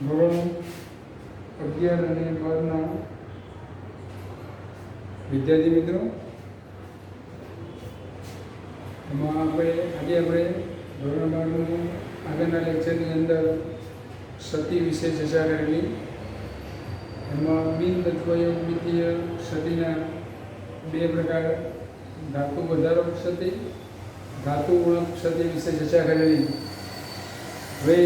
ધોરણ 11 અને 12ના વિદ્યાર્થી મિત્રો, એમાં આજે આપણે ધોરણ 12નું આગળના લેક્ચરની અંદર સતી વિશે ચર્ચા કરેલી. એમાં બિનતત્વયોમિતીય સતીના બે પ્રકાર, ધાતુ વધારક સતી, ધાતુ ગુણક સતી વિશે ચર્ચા કરેલી. હવે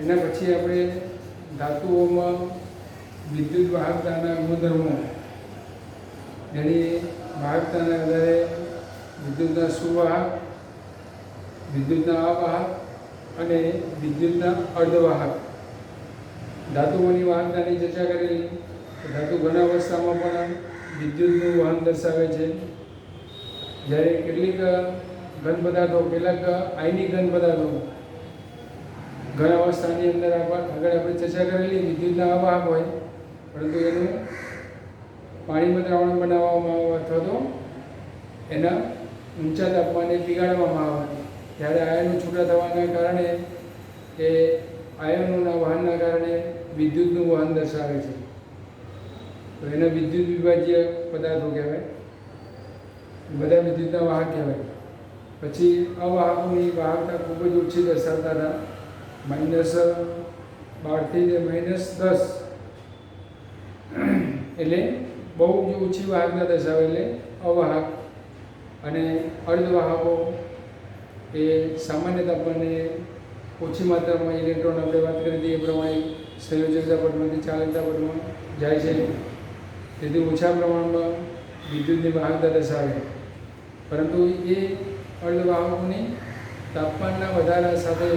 એના પછી આપણે ધાતુઓમાં વિદ્યુત વાહકતાના ગુણધર્મો, એની વાહકતાના આધારે વિદ્યુતના સુવાહક, વિદ્યુતના અવાહક અને વિદ્યુતના અર્ધવાહક ધાતુઓની વાહકતાની ચર્ચા કરેલી. ધાતુ ઘન અવસ્થામાં પણ વિદ્યુતનું વહન દર્શાવે છે. જ્યારે કેટલીક ઘન પદાર્થો, કેટલાક આયનિક ઘન પદાર્થો ઘન અવસ્થાની અંદર આગળ આપણે ચર્ચા કરેલી વિદ્યુતના અવાહક હોય, પરંતુ એનું પાણીમાં દ્રાવણ બનાવવામાં આવે અથવા તો એના ઊંચા તાપમાને પીગાળવામાં આવે, ત્યારે આયનો છૂટા થવાના કારણે એ આયનોના વહનના કારણે વિદ્યુતનું વહન દર્શાવે છે. તો એના વિદ્યુત વિભાજ્ય પદાર્થો કહેવાય, બધા વિદ્યુતના વાહક કહેવાય. પછી અવાહકોની વાહકતા ખૂબ જ ઓછી દર્શાવતા હતા, -12 થી -10, એટલે બહુ જ ઓછી વાહકતા દર્શાવે, એટલે અવાહક. અને અર્ધવાહકો એ સામાન્ય તાપમાને ઓછી માત્રામાં ઇલેક્ટ્રોન, આપણે વાત કરી હતી એ પ્રમાણે સંયોજકતા પટમાંથી ચાલકતા પટમાં જાય છે, તેથી ઓછા પ્રમાણમાં વિદ્યુતની વાહકતા દર્શાવે. પરંતુ એ અર્ધવાહકોની તાપમાનના વધારા સાથે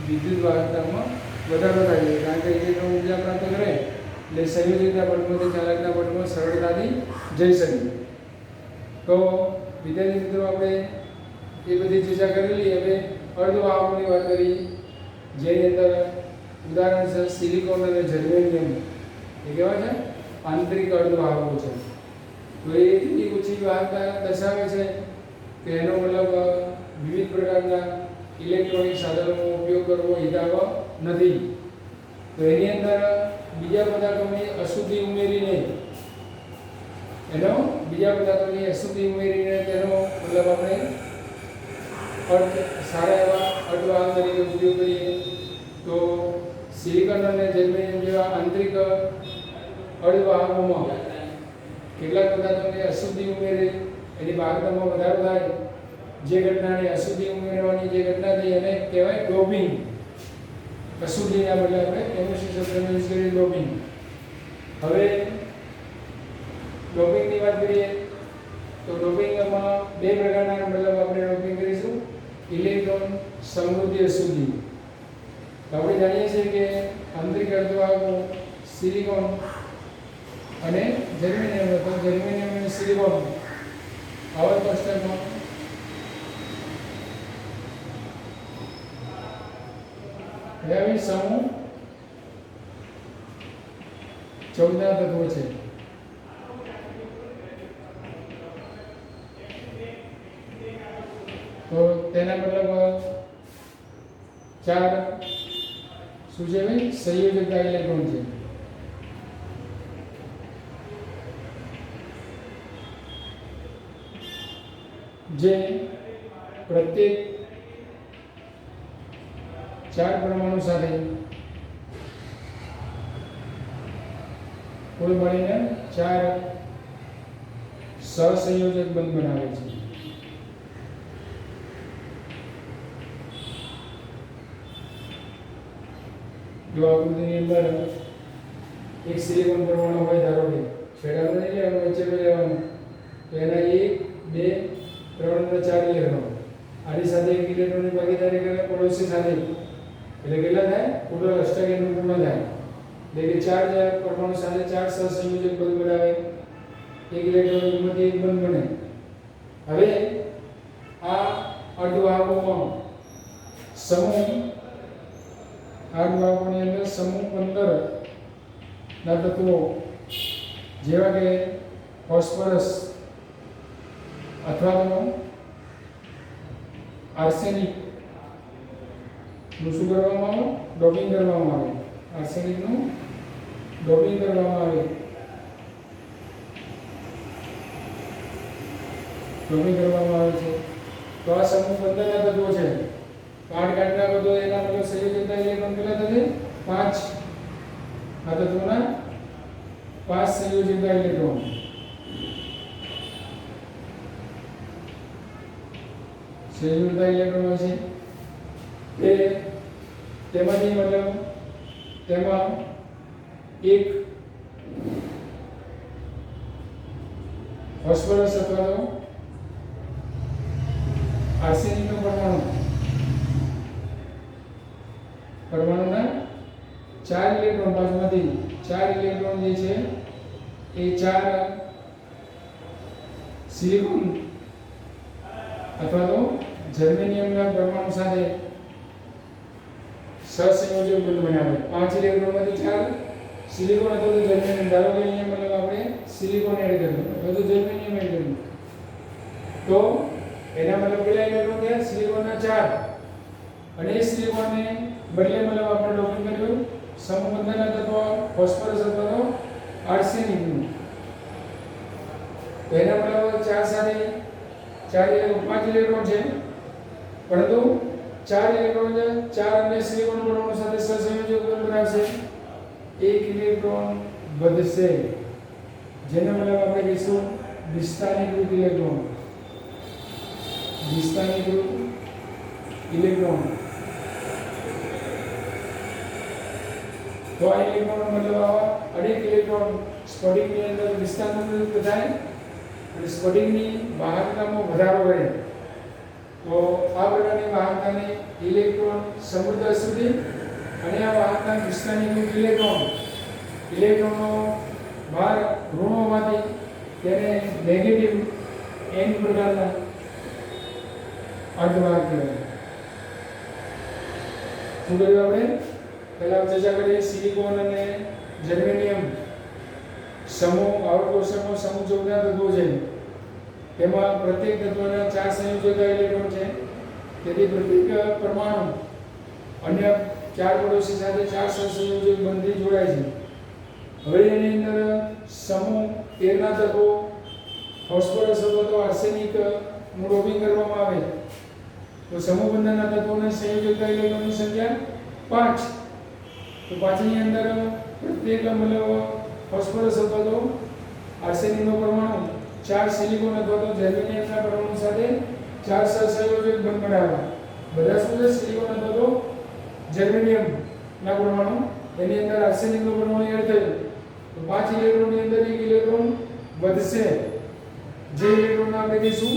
વિદ્યુત વાહકતામાં વધારો થાય છે, કારણ કે ઇલેક્ટ્રોન ઉર્જા પ્રાપ્ત કરે એટલે સંયોજકતા પટમાંથી ચાલકતા પટમાં સરળતાથી જઈ શકે. તો વિદ્યાર્થી મિત્રો, આપણે એ બધી ચર્ચા કરેલી. હવે અર્ધવાહકોની વાત કરી, જેની અંદર ઉદાહરણ છે સિલિકોન અને જર્મેનિયમ. એ કેવા છે? આંતરિક અર્ધવાહકો છે. તો એ એટલી ઓછી વાહકતા દર્શાવે છે કે એનો મતલબ વિવિધ પ્રકારના ઇલેક્ટ્રોનિક સાધનોનો ઉપયોગ કરવો હિતાવહ નથી. તો એની અંદર બીજા પદાર્થોની અશુદ્ધિ ઉમેરીને તેનો મતલબ આપણે સારા એવા અર્ધવાહક તરીકે ઉપયોગ કરીએ. તો સિલિકોન અને જર્મેનિયમ જેવા આંતરિક અર્ધવાહકોમાં કેટલાક પદાર્થોને અશુદ્ધિ ઉમેરે, એની વાહકતામાં વધારો થાય. જે ઘટનાને અશુદ્ધિ ઉમેરવાની જે ઘટના થઈ એને કહેવાય ડોપિંગ. અશુદ્ધિના બદલે આપણે કેમિસ્ટ્રી શબ્દનો યુઝ કરીએ, ડોપિંગ. હવે ડોપિંગની વાત કરીએ તો ડોપિંગમાં બે પ્રકારના મતલબ આપણે ડોપિંગ કરીશું. ઇલેક્ટ્રોન સમૃદ્ધિ અશુદ્ધિ. આપણે જાણીએ છીએ કે આંતરિક અર્ધવાહકો સિલિકોન અને જર્મેનિયમ, તો જર્મેનિયમ અને સિલિકોન આવર્ત કોષ્ટકમાં સમૂહ 14 તત્વો છે. તો તેના મતલબ 4 શું છે ભાઈ? સંયોજકતા ઇલેક્ટ્રોન છે. જે પ્રત્યેક 4 પરમાણુ સાથે કુલ મળીને 4 સહસંયોજક બંધ બનાવે છે. જો આકૃતિની અંદર એક સિલિકોન પરમાણુ હોય, ધારો કે છેડાનો નહીં લેવાનો, વચ્ચે લેવાનો, તો એના 1, 2, 3 અને 4 ઇલેક્ટ્રોન આની સાથે એક ઇલેક્ટ્રોનની ભાગીદારી કરે પડોશી સાથે, એટલે કેટલા થાય? ટોટલ અષ્ટકેન્દ્ર પૂર્ણ થાય. એટલે કે 4 પરમાણુ સાથે 4 સહસંયોજક બંધ બનાવે, એક ઇલેક્ટ્રોન કિંમતથી એક બંધ બને. હવે આ અર્ધવાહકોમાં અર્ધવાહકોની અંદર સમૂહ 15 ના તત્વો જેવા કે ફોસ્ફરસ અથવા તો આર્સેનિક નું શું કરવામાં આવે? ડોપિંગ કરવામાં આવે. આર્સેનિકનું ડોપિંગ કરવામાં આવે, ડોપિંગ કરવામાં આવે છે. તો આ સમૂહ બંધનના તત્વો છે. કાર્ડ કાર્ડના તત્વો એના મતલબ સંયોજકતા ઇલેક્ટ્રોન કેટલા થશે? 5. આ તત્વોના 5 સંયોજકતા ઇલેક્ટ્રોન. સંયોજકતા ઇલેક્ટ્રોન છે એ તેમાંથી મતલબ તેમાં એક ફોસ્ફરસ અથવા તો આર્સેનિકનો પરમાણુના 4 ઇલેક્ટ્રોન બાજુમાંથી 4 ઇલેક્ટ્રોન જે છે એ 4 સિલિકોન અથવા તો જર્મેનિયમના પરમાણુ સાથે સહસંયોજક બંધ બનાવે. 5 ઇલેક્ટ્રોનમાંથી 4 સિલિકોન અથવા તો જર્મેનિયમ. ધારો કે અહીંયા મતલબ આપણે સિલિકોન એડ કર્યું અથવા તો જર્મેનિયમ એડ કર્યું તો એના મતલબ કેટલા ઇલેક્ટ્રોન થયા? સિલિકોનના 4. અને એ સિલિકોનને બદલે મતલબ આપણે ડોપિંગ કર્યું સમબંધના તત્વ ફોસ્ફરસ અથવા તો આર્સેનિકનું. તો એના મતલબ 4 સાથે 5 ઇલેક્ટ્રોન છે, પરંતુ 4 ઇલેક્ટ્રોન છે 4 અન્ય સિલિકોન પરમાણુ સાથે સહસંયોજક બંધ બનાવશે. 1 ઇલેક્ટ્રોન વધશે, જેને મતલબ આપણે કહીશું વિસ્થાનીકૃત ઇલેક્ટ્રોન. વિસ્થાનીકૃત ઇલેક્ટ્રોન. તો આ ઇલેક્ટ્રોન મતલબ આવા અનેક ઇલેક્ટ્રોન સ્ફટિકની અંદર વિસ્થાનીકૃત થાય અને સ્ફટિકની વાહકતામાં વધારો કરે. તો આ પ્રકારની વાહકતાને ઇલેક્ટ્રોન સમૃદ્ધ સુધી અને આ વાહકતા વિસ્થાનીકૃત ઇલેક્ટ્રોનનો બહાર ઋણોમાંથી તેને નેગેટિવ n પ્રકારના અર્ધવાહક કહેવાય. શું કર્યું આપણે? પહેલા ચર્ચા કરી સિલિકોન અને જર્મેનિયમ સમૂહ આવર્તકોષનો સમૂહ 14 તત્વો છે. તેમાં પ્રત્યેક તત્વના 4 સંયોજક ઇલેક્ટ્રોન છે. તેથી પ્રત્યેક પરમાણુ અન્ય 4 પડોશી સાથે 4 સહસંયોજક બંધથી જોડાય છે. હવે એની અંદર સમૂહ 13 ના તત્વો ફોસ્ફરસ અથવા તો આર્સેનિક નું ડોપિંગ કરવામાં આવે તો સમૂહ બંધનના તત્વોના સંયોજકતા ઇલેક્ટ્રોનની સંખ્યા 5. તો 5 ની અંદર પ્રત્યેક મતલબ ફોસ્ફરસ અથવા તો આર્સેનિકનો પરમાણુ 4 સિલિકોન અથવા તો જર્મેનિયમના પરમાણુ સાથે 4 સહસંયોજક બંધ બનાવે. બધા શું છે? સિલિકોન અથવા તો જર્મેનિયમના પરમાણુ, એની અંદર આર્સેનિકનો પરમાણુ એડ થયો તો 5 ઇલેક્ટ્રોનની અંદર 1 ઇલેક્ટ્રોન વધશે, જે ઇલેક્ટ્રોન આપણે કહીશું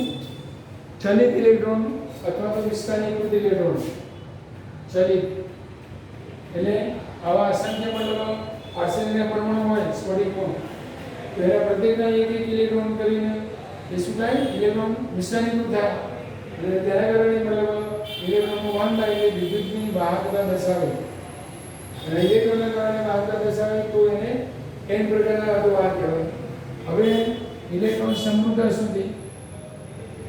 ચલિત ઇલેક્ટ્રોન અથવા તો વિસ્થાનીકૃત ઇલેક્ટ્રોન. ચલિત એટલે આવા અસંખ્ય મતલબ આર્સેનિકના પરમાણુ હોય સ્ફટિકમાં, તો એના પ્રત્યેકના 1 ઇલેક્ટ્રોન કરીને એ શું થાય? ઇલેક્ટ્રોન વિસ્થાનીકૃત થાય. એટલે તેના કારણે મતલબ ઇલેક્ટ્રોનનું વહન થાય એટલે વિદ્યુતની વાહકતા દર્શાવે. અને ઇલેક્ટ્રોનના કારણે વાહકતા દર્શાવે તો એને n પ્રકારના અર્ધવાહક કહેવાય. હવે ઇલેક્ટ્રોન સમૃદ્ધ સુધી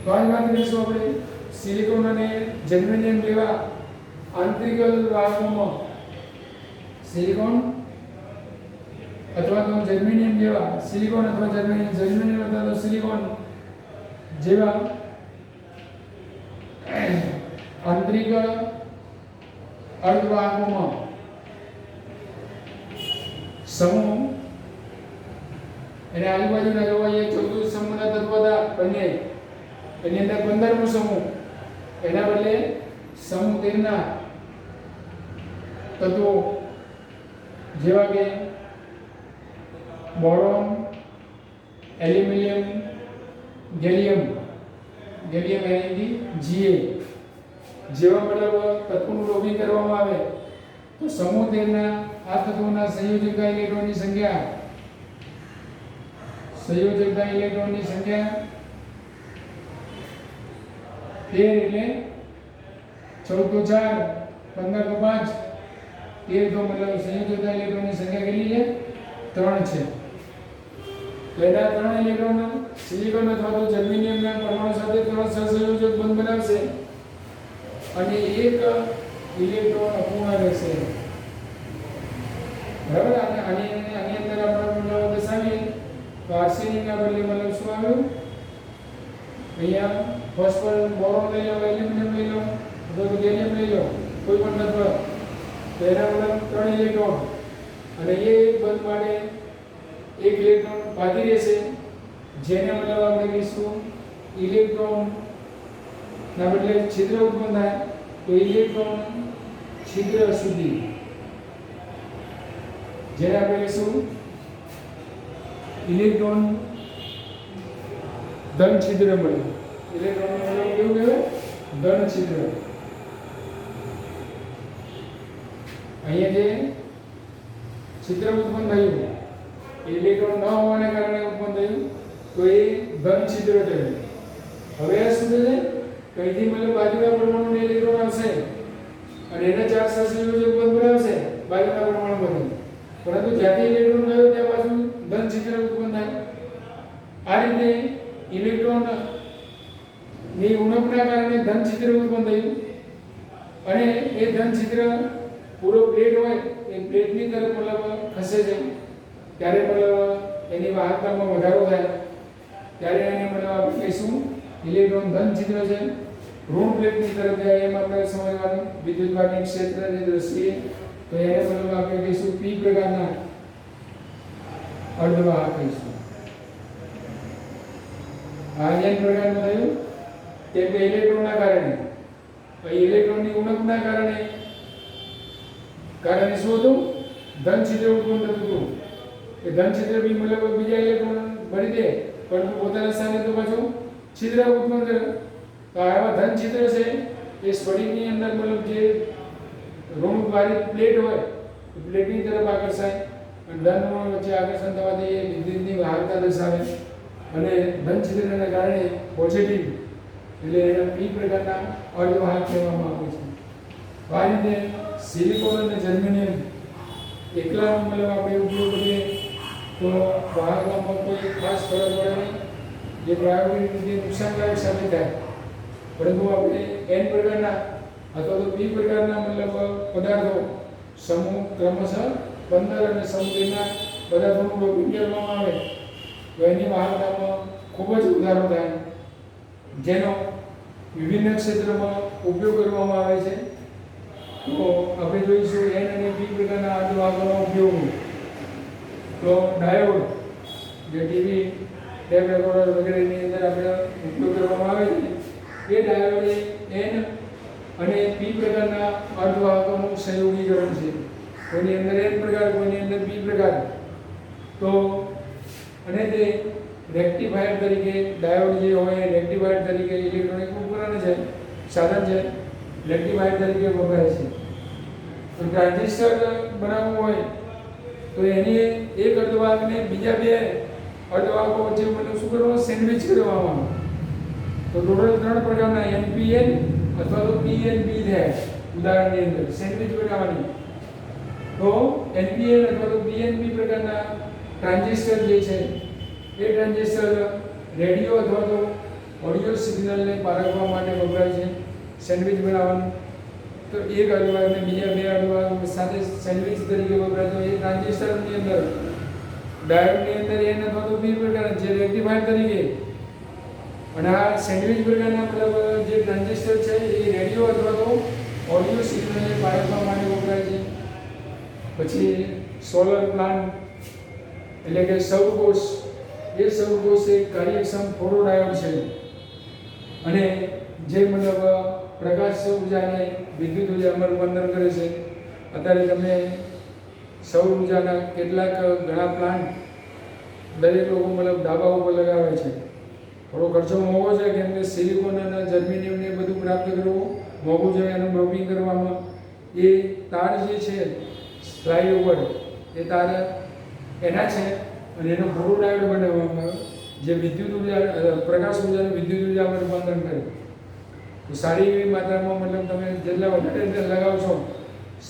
તો આ વાત કરીશું આપણે સિલિકોન અને જર્મેનિયમ જેવા આંતરિક વાહકોમાં. સિલિકોન અથવા તો જર્મેનિયમ જેવા સિલિકોન અથવા જર્મેનિયમ અથવા તો સિલિકોન જેવા આંતરિક અર્ધવાહકોમાં સમૂહ અને આજુબાજુના જોવા જઈએ 14 સમૂહના તત્વો હતા બંને, એની અંદર 15મો સમૂહ, એના બદલે સમૂહ 13 ના તત્વો જેવા કે boron, aluminium, gallium NAD, Ga જેવા મતલબ તત્વોનું ડોપિંગ કરવામાં આવે તો સમૂહ 13 ના આ તત્વોના સંયોજકતા ઇલેક્ટ્રોનની સંખ્યા 13 એટલે 14 તો 4, 15 તો 5, 13 તો મતલબ સંયોજકતા ઇલેક્ટ્રોનની સંખ્યા કેટલી છે? 3 છે. પહેલા 3 ઇલેક્ટ્રોન સિલિકોન અથવા તો જર્મેનિયમના પરમાણુ સાથે 3 સહસંયોજક બંધ બનાવશે અને 1 ઇલેક્ટ્રોન અપૂર્ણ રહેશે. બરાબર. અને આની અંદર આપણે દર્શાવીએ તો આર્સેનિકના બદલે મતલબ શું આવ્યું? અહીંયા ફોસ્ફર, બોરોન લઈ લો, એલ્યુમિનિયમ લઈ લો, અથવા તો ગેલિયમ લઈ લો, કોઈ પણ તત્વ, તો એના મતલબ 3 ઇલેક્ટ્રોન, અને એ બંધ માટે એક ઇલેક્ટ્રોન બાકી રહેશે, જેને મતલબ આપણે કહીશું ઇલેક્ટ્રોન ના બદલે છિદ્ર ઉત્પન્ન થાય, તો ઇલેક્ટ્રોન છિદ્ર સુધી, જેને આપણે કહીશું ઇલેક્ટ્રોન ધન છિદ્ર મળે. ઇલેક્ટ્રોન મતલબ કેવું કહેવાય? ધન છિદ્ર. અહીંયા જે છિદ્ર ઉત્પન્ન થયું ઇલેક્ટ્રોન ન હોવાને કારણે ઉત્પન્ન થયું, તો એ ધન છિદ્ર કહેવાય. હવે આ શું થશે? કઈથી મતલબ બાજુના પરમાણુને ઇલેક્ટ્રોન આવશે અને એના ચાર્જ સાથે ઉત્પન્ન બનાવશે બાજુના પરમાણુમાંથી, પરંતુ જ્યાંથી ઇલેક્ટ્રોન ગયો ત્યાં બાજુ ધન છિદ્ર ઉત્પન્ન થાય. આ રીતે ઇલેક્ટ્રોન ની ઉણપના કારણે ધન છિદ્ર ઉત્પન્ન થયું, અને એ ધન છિદ્ર પૂરો પ્લેટ હોય એ પ્લેટની તરફ મતલબ ખસે છે, ત્યારે મતલબ એની વાહકતામાં વધારો થાય, ત્યારે એને મતલબ આપણે કહીશું ઇલેક્ટ્રોન ધન છિદ્ર છે. ઋણ પ્લેટની તરફ જાય એમ આપણે સમજવાનું વિદ્યુતવાહી ક્ષેત્રની દ્રષ્ટિએ, તો એને મતલબ આપણે કહીશું પી પ્રકારના અર્ધવાહક કહીશું. આ એન પ્રકારનું થયું કેમ કે ઇલેક્ટ્રોનના કારણે, ઇલેક્ટ્રોનની ઉણપના કારણે શું હતું? ધન છિદ્ર ઉત્પન્ન થતું હતું. એ ધન છિદ્ર બી મતલબ બીજા ઇલેક્ટ્રોન ભરી દે, પરંતુ પોતાના સ્થાને તો પાછું છિદ્ર ઉત્પન્ન કરે. તો આવા ધન છિદ્ર છે એ સ્ફટિકની અંદર મતલબ જે ઋણવાળી પ્લેટ હોય એ પ્લેટની તરફ આકર્ષાય, અને ધન ઋણ વચ્ચે આકર્ષણ થવાથી એ વિદ્યુતની વાહકતા દર્શાવે, અને ધન છિદ્રના કારણે પોઝિટિવ એટલે એના પી પ્રકારના અર્ધવાહક કહેવામાં આવે છે. આ રીતે સિલિકોન અને જર્મેનિયમ એકલાનો મતલબ આપણે ઉપયોગ કરીએ તો વાહકતામાં કોઈ ખાસ ફરક પડે નહીં, જે પ્રાયોગિક રીતે નુકસાનકારક સાબિત થાય. પરંતુ આપણે એન પ્રકારના અથવા તો પી પ્રકારના મતલબ પદાર્થો સમૂહ ક્રમશઃ 15 અને સમૂહ 2 ના પદાર્થોનું ડોપિંગ કરવામાં આવે તો એની વાહકતામાં ખૂબ જ વધારો થાય, જેનો વિભિન્ન ક્ષેત્રમાં ઉપયોગ કરવામાં આવે છે. તો આપણે જોઈશું એન અને પી પ્રકારના અર્ધવાહકોનો ઉપયોગ. તો ડાયોડ જે ટીવી, ટેપ રેકોર્ડર વગેરેની અંદર આપણે ઉપયોગ કરવામાં આવે છે, એ ડાયોડ એન અને પી પ્રકારના અર્ધવાહકોનું સંયોગીકરણ છે. કોઈની અંદર એન પ્રકાર, કોઈની અંદર પી પ્રકાર. તો અને તે રેક્ટિફાયર તરીકે, ડાયોડ જે હોય રેક્ટિફાયર તરીકે ઇલેક્ટ્રોનિક ઉપકરણ છે, સાધન છે, રેક્ટિફાયર તરીકે વપરાય છે. તો ટ્રાન્ઝિસ્ટર બનાવવું હોય તો એની એક અર્ધવાહકને બીજા બે અર્ધવાહકો વચ્ચે મતલબ શું કરવાનું? સેન્ડવિચ કરવામાં. તો ટોટલ 3 પ્રકારના એનપીએન અથવા તો પીએનપી થાય ઉદાહરણની અંદર સેન્ડવિચ બનાવવાની. તો એનપીએન અથવા તો પીએનપી પ્રકારના ટ્રાન્ઝિસ્ટર જે છે એ ટ્રાન્ઝિસ્ટર રેડિયો અથવા તો ઓડિયો સિગ્નલને પારખવા માટે વપરાય છે, સેન્ડવિચ બનાવવાનું. તો એક અર્ધવાહકને બીજા બે અર્ધવાહક સાથે સેન્ડવિચ તરીકે વપરાય. તો એ ટ્રાન્ઝિસ્ટરની અંદર ડાયોડની અંદર એન અથવા તો પી પ્રકાર જે રેક્ટિફાયર તરીકે, અને આ સેન્ડવિચ પ્રકારના મતલબ જે ટ્રાન્ઝિસ્ટર છે એ રેડિયો અથવા તો ઓડિયો સિગ્નલને પારખવા માટે વપરાય છે. પછી સોલર પ્લાન્ટ એટલે કે સૌરકોષ, એ સૌરકોષ એક કાર્યક્ષમ ફોટોડાયોડ છે, અને જે મતલબ પ્રકાશ ઉર્જાને વિદ્યુત ઉર્જામાં રૂપાંતર કરે છે. અત્યારે તમે સૌર ઉર્જાના કેટલાક ઘણા પ્લાન્ટ દરેક લોકો મતલબ ધાબા ઉપર લગાવે છે. થોડો ખર્ચો મોંઘો છે, કેમ કે સિલિકોન અને જર્મેનિયમ ને બધું પ્રાપ્ત કરવું મોંઘું છે. એનું ડોપિંગ કરવામાં એ તાર જે છે સ્લાઇડ ઉપર એ તાર એના છે, અને એનો ફોટોડાયોડ બનાવવામાં જે વિદ્યુત ઉર્જા, પ્રકાશ ઉર્જાનું વિદ્યુત ઉર્જામાં રૂપાંતર કરે. તો સારી એવી માત્રામાં મતલબ તમે જેટલા વધારે લગાવશો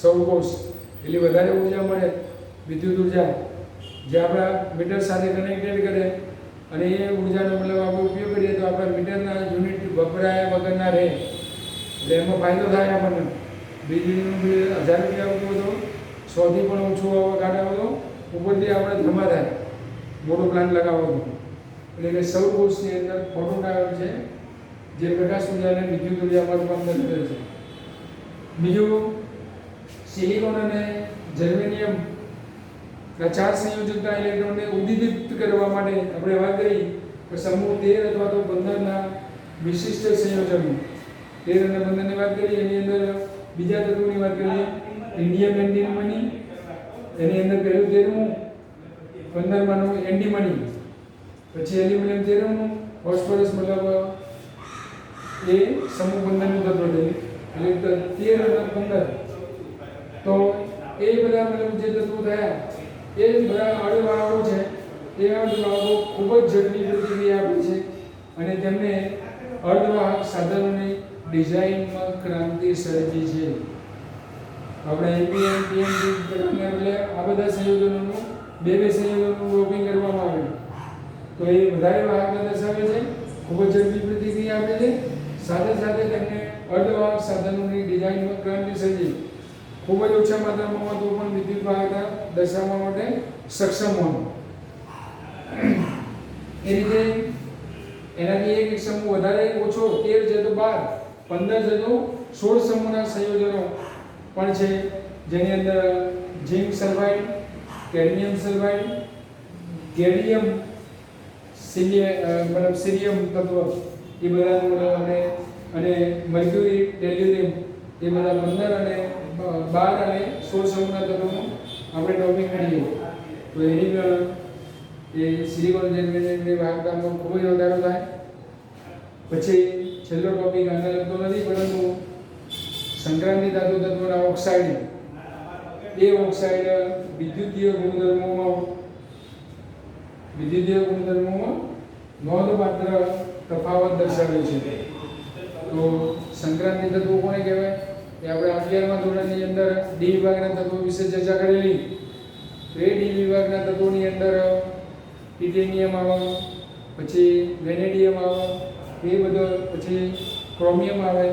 સૌરકોષ એટલી વધારે ઉર્જા મળે, વિદ્યુત ઉર્જા જે આપણા મીટર સાથે કનેક્ટેડ કરે, અને એ ઉર્જાનો મતલબ આપણે ઉપયોગ કરીએ તો આપણા મીટરના યુનિટ વપરાયા વગરના રહે, એટલે એમાં ફાયદો થાય આપણને. વીજળીનું બિલ 1000 રૂપિયા આવતું હોય તો 100થી પણ ઓછું આવક આવે તો ઉપરથી આપણે ધમા થાય, મોટો પ્લાન્ટ લગાવવો હતો. એટલે કે સૌર કોષની અંદર ફોટોડાયોડ છે જે પ્રકાશ ઉર્જાને વિદ્યુત ઉર્જામાં રૂપાંતર કરે છે. બીજું સિલિકોન અને જર્મેનિયમ આ 4 સંયોજકતા ઇલેક્ટ્રોનને ઉદ્દીપિત કરવા માટે આપણે વાત કરી કે સમૂહ 13 અથવા તો 15 ના વિશિષ્ટ સંયોજનો 13 અને 15 ની વાત કરી. એની અંદર બીજા તત્વોની વાત કરીએ, ઇન્ડિયમ એન્ટીમની, એની અંદર પહેલું 13મું, 15માનું એન્ટીમની, પછી એલ્યુમિનિયમ 13મું, ફોસ્ફરસ મતલબ એ સમૂહ 15 નું તત્વ છે. એટલે 13 અને 15 તો એ બધા મતલબ જે તત્વો થયા એ બધા અણુવાળાઓ છે. એ અણુવાળાઓ ખૂબ જ ઝડપી પ્રતિક્રિયા આપે છે અને તેમને અર્ધવાહક સાધનોની ડિઝાઇનમાં ક્રાંતિ સર્જી છે. આપણે એપીએમ પીએમડી પ્રકારના એટલે આ બધા સંયોજનોનું બે સંયોજનોનું ડોપિંગ કરવામાં આવે તો એ વધારે વાહકતા દર્શાવે છે, ખૂબ જ ઝડપી પ્રતિક્રિયા આપે છે, સાથે સાથે તેમને અર્ધવાહક સાધનોની ડિઝાઇનમાં ક્રાંતિ સર્જી ખૂબ જ ઓછા માત્રામાં તો પણ વિદ્યુત વાહકતા દર્શાવવા માટે સક્ષમ હોય. એ રીતે એનાથી એક સમૂહ વધારે ઓછો 13 છે તો 12, 15 છે તો 16 સમૂહના સંયોજનો પણ છે, જેની અંદર zinc sulphide, cadmium sulphide, gallium cerium તત્વ એ બધા અને મર્ક્યુરી ટેલ્યુરિયમ એ બધા 15 અને 12 અને 16 સમૂહના તત્વોનું આપણે ડોપિંગ કરીએ તો એની એ સિલિકોન જર્મેનિયમની વાહકતામાં ખૂબ જ વધારો થાય. પછી છેલ્લો ટોપિક આને લગતો નથી પરંતુ સંક્રાંતિ ધાતુ તત્વોના ઓક્સાઇડ, એ ઓક્સાઇડ વિદ્યુતીય ગુણધર્મોમાં નોંધપાત્ર તફાવત દર્શાવે છે. તો સંક્રાંતિ તત્વો કોને કહેવાય? એ આપણે 11મા ધોરણની અંદર ડી વિભાગના તત્વો વિશે ચર્ચા કરેલી. એ ડી વિભાગના તત્વોની અંદર ટિટેનિયમ આવે, પછી વેનેડિયમ આવે, એ બધો પછી ક્રોમિયમ આવે.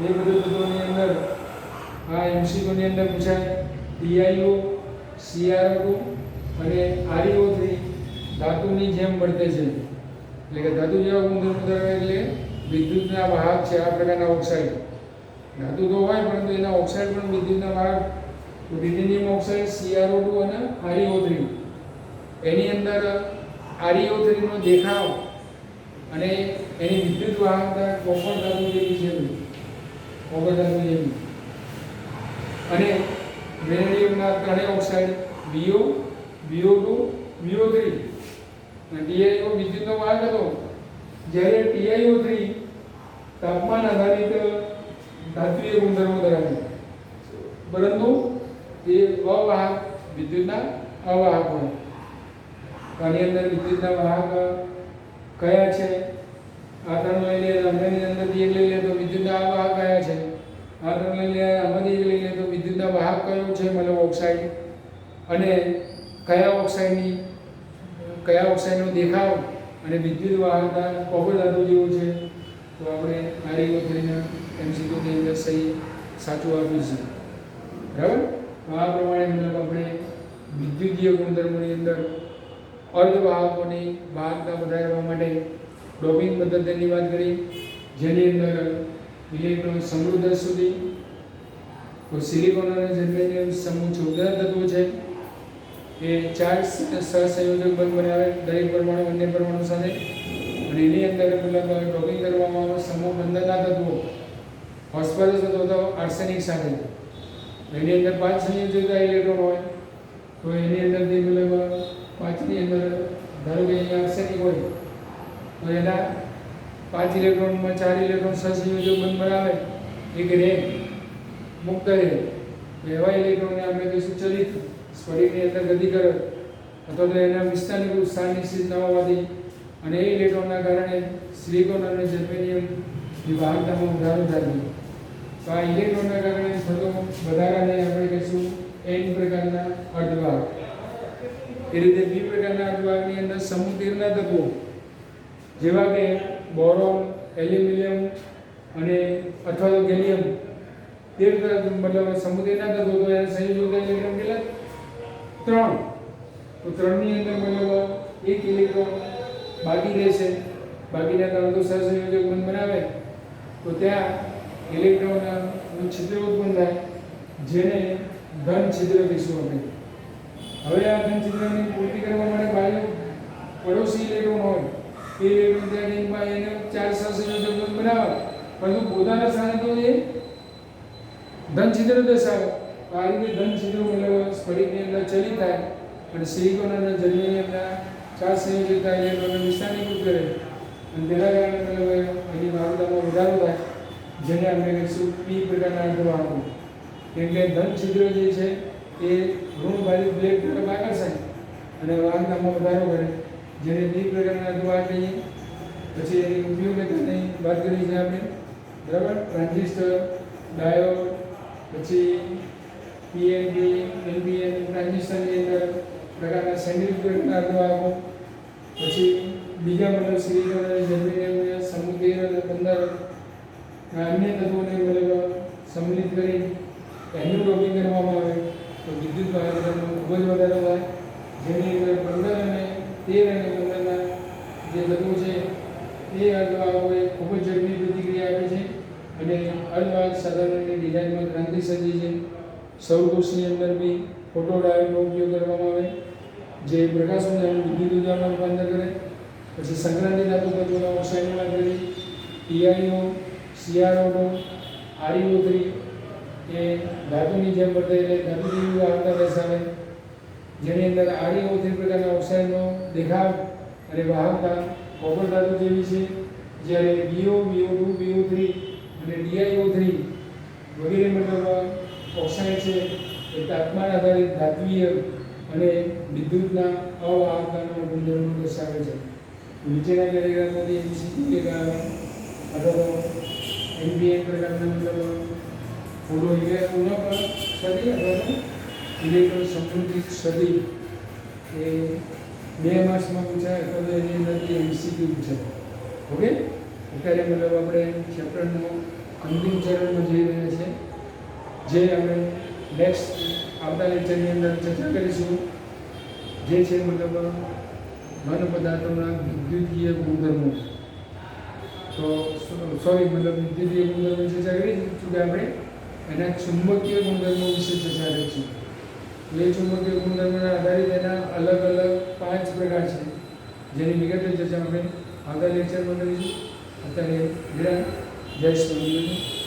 એ બધું તત્વોની અંદર આ એમસીક્યુની અંદર પૂછાય. ટીઆઈઓ, સીઆરઓ અને આરઈઓ3 ધાતુની જેમ વર્તે છે, એટલે કે ધાતુ જેવા ગુણધર્મો ધરાવે, એટલે વિદ્યુતના વાહક છે. આ પ્રકારના ઓક્સાઇડ ધાતુ તો હોય પરંતુ એના ઓક્સાઇડ પણ વિદ્યુતના વાહક. ટિટેનિયમ ઓક્સાઇડ, સીઆરઓ2 અને આરઈઓ3. એની અંદર આરઈઓ3 નો દેખાવ અને એની વિદ્યુત વાહકતા કોપર ધાતુ જેવી છે, કોપર ધાતુ જેવી. અને વેનેડિયમના ત્રણેય ઓક્સાઇડ વીઓ, વીઓ2, વીઓ3 અને ટીઆઈઓ વિદ્યુતનો વાહક હતો, જ્યારે ટીઆઈઓ3 તાપમાન આધારિત ધાતુય ગુણધર્મો ધરાવે, પરંતુ એ અવાહક, વિદ્યુતના અવાહક હોય. આની અંદર વિદ્યુતના વાહક કયા છે? આ ત્રણ લઈ લે, આની અંદરથી એક લઈ લે તો વિદ્યુતના અવાહક કયા છે? આ ત્રણ લઈ લે, આમાંથી એક લઈ લે તો વિદ્યુતના વાહક કયો છે, મતલબ ઓક્સાઇડ. અને કયા ઓક્સાઇડનો દેખાવ અને વિદ્યુત વાહકતા કોપર ધાતુ જેવો છે? તો આપણે આરઈઓ3ના એમસીક્યુની અંદર સહી સાચું આપ્યું છે. બરાબર? આ પ્રમાણે મતલબ આપણે વિદ્યુતીય ગુણધર્મોની અંદર અર્ધવાહકોની વાહકતા વધારવા માટે ડોપિંગ પદ્ધતિની વાત કરી, જેની અંદર ઇલેક્ટ્રોન સમૃદ્ધ સુધી તો સિલિકોન અને જર્મેનિયમ સમૂહ 14 તત્વો છે. એ 4 સહસંયોજક બંધ બનાવે દરેક પરમાણુ અન્ય પરમાણુ સાથે, અને એની અંદર મતલબ ડોપિંગ કરવામાં આવે સમૂહ 15 ના તત્વો. ફોસ્ફરસ તત્વો તો આર્સેનિક સાથે, એની અંદર 5 સંયોજકતા ઇલેક્ટ્રોન હોય તો એની અંદરથી મતલબ 5ની અંદર ધારો કે અહીંયા આર્સેનિક હોય તો એના 5 ઇલેક્ટ્રોનમાં 4 ઇલેક્ટ્રોન સહસંયોજક બંધ બનાવે, એક રે મુક્ત રહે. એવા ઇલેક્ટ્રોનને આપણે કહીશું ચલિત. સ્ફટિકની અંદર ગતિ કરે અથવા તો એના વિસ્તારની સ્થાન નિશ્ચિત ન હોવાથી અને એ ઇલેક્ટ્રોનના કારણે સિલિકોન અને જર્મેનિયમની વાહકતામાં વધારો થાય. તો આ ઇલેક્ટ્રોનના કારણે થતો વધારાને આપણે કહીશું એન પ્રકારના અર્ધવાહક. એ રીતે બી પ્રકારના અર્ધવાહકની અંદર સમૂહ 13 ના તત્વો જેવા કે બોરોન, એલ્યુમિનિયમ અને અથવા તો ગેલિયમ, 13 મતલબ સમૂહ 13 ના તત્વો. તો એના સંયોજકતા ઇલેક્ટ્રોન કેટલા? 3 તો 3ની અંદર મતલબ એક ઇલેક્ટ્રોન બાકી રહેશે, બાકીના 3 તો સહસંયોજક બંધ બનાવે તો ત્યાં ઇલેક્ટ્રોનનું છિદ્ર ઉત્પન્ન થાય જેને ધન છિદ્ર કહીશું આપણે. હવે આ ધન છિદ્રની પૂર્તિ કરવા માટે બાજુ પડોશી ઇલેક્ટ્રોન હોય એ ઇલેક્ટ્રોન ત્યાં જઈને એને 4 સહસંયોજક બંધ બનાવે પરંતુ પોતાના સ્થાને તો એ ધન છિદ્ર દર્શાવે. આ રીતે ધન છિદ્રો મતલબ સ્ફટિકની અંદર ચલિત થાય અને સિલિકોન અને જર્મેનિયમ ના 4 સંયોજકતા ઇલેક્ટ્રોનને વિસ્થાપીકૃત કરે અને તેના કારણે મતલબ એની વાહકતામાં વધારો થાય જેને આપણે કહીશું પી પ્રકારના અર્ધવાહકો. કેમ કે ધન છિદ્ર જે છે એ ઋણ બાજુ પ્લેટ તરફ આકર્ષાય અને વાહકતામાં વધારો કરે જેને પી પ્રકારના અર્ધવાહક કહીએ. પછી એની ઉપયોગિતાની વાત કરી છે આપણે, બરાબર. ટ્રાન્ઝિસ્ટર, ડાયોડ, પછી પીએનપી, એનપીએન ટ્રાન્ઝિસ્ટરની અંદર પ્રકારના સેન્ટ્રીફ્યુગલ અર્ધવાહકો, પછી બીજા મતલબ સિલિકોન અને જર્મેનિયમને સમુદ્ર અને 15 અન્ય તત્વોને મતલબ સંમિલિત કરી એનું ડોપિંગ કરવામાં આવે તો વિદ્યુત વાહકતામાં ખૂબ જ વધારો થાય જેની અંદર 15 અને 13 અને 15ના જે તત્વો છે એ અર્ધવાહકોએ ખૂબ જ ઝડપી પ્રતિક્રિયા આપે છે અને અર્ધવાહક સાધનોની ડિઝાઇનમાં ક્રાંતિ સર્જી છે. સૌરકોષની અંદર બી ફોટોડાયોડનો ઉપયોગ કરવામાં આવે જે પ્રકાશ ઊર્જાનું વિદ્યુત ઊર્જામાં રૂપાંતર કરે. પછી સંક્રાંતિ ધાતુ તત્વોના ઓક્સાઇડની વાત કરી, ટીઆઈઓ, સીઆરઓ2, આરઈઓ3 એ ધાતુની જેમ વર્તે એટલે ધાતુ જેવી વાહકતા દર્શાવે જેની અંદર આરઈઓ3 પ્રકારના ઓક્સાઇડનો દેખાવ અને વાહકતા કોપર ધાતુ જેવી છે, જ્યારે બીઓ, બીઓ2, બીઓ3 અને ડીઆઈઓ3 વગેરે મતલબ ઓક્સાઇડ છે એ તાપમાન આધારિત ધાત્વીય અને વિદ્યુતના અવાહકતાના ગુણધર્મો દર્શાવે છે. નીચેના પેરેગ્રાફમાંથી એમસીક્યુ એક અથવા તો એનપીએન પ્રકારના મતલબ ફોટો ઇલેક્ટ્રોન સદી અથવા તો ઇલેક્ટ્રોન સમૃદ્ધિ સદી એ 2 માર્ક્સમાં પૂછાય અથવા તો એની અંદરથી એમસીક્યુ પૂછાય. ઓકે, અત્યારે મતલબ આપણે ચેપ્ટરનો અંતિમ ચરણમાં જઈ રહ્યા છીએ જે આપણે નેક્સ્ટ આવતા લેક્ચરની અંદર ચર્ચા કરીશું જે છે મતલબ ઘન પદાર્થોના વિદ્યુતીય ગુણધર્મો. તો સોરી મતલબ વિદ્યુતીય ગુણધર્મો ચર્ચા કરી કે આપણે એના ચુંબકીય ગુણધર્મો વિશે ચર્ચા કરીશું. એ ચુંબકીય ગુણધર્મોના આધારિત એના અલગ અલગ 5 પ્રકાર છે જેની વિગતે ચર્ચા આપણે આવતા લેક્ચરમાં કરીશું. અત્યારે જય સ્વામિનારાયણ.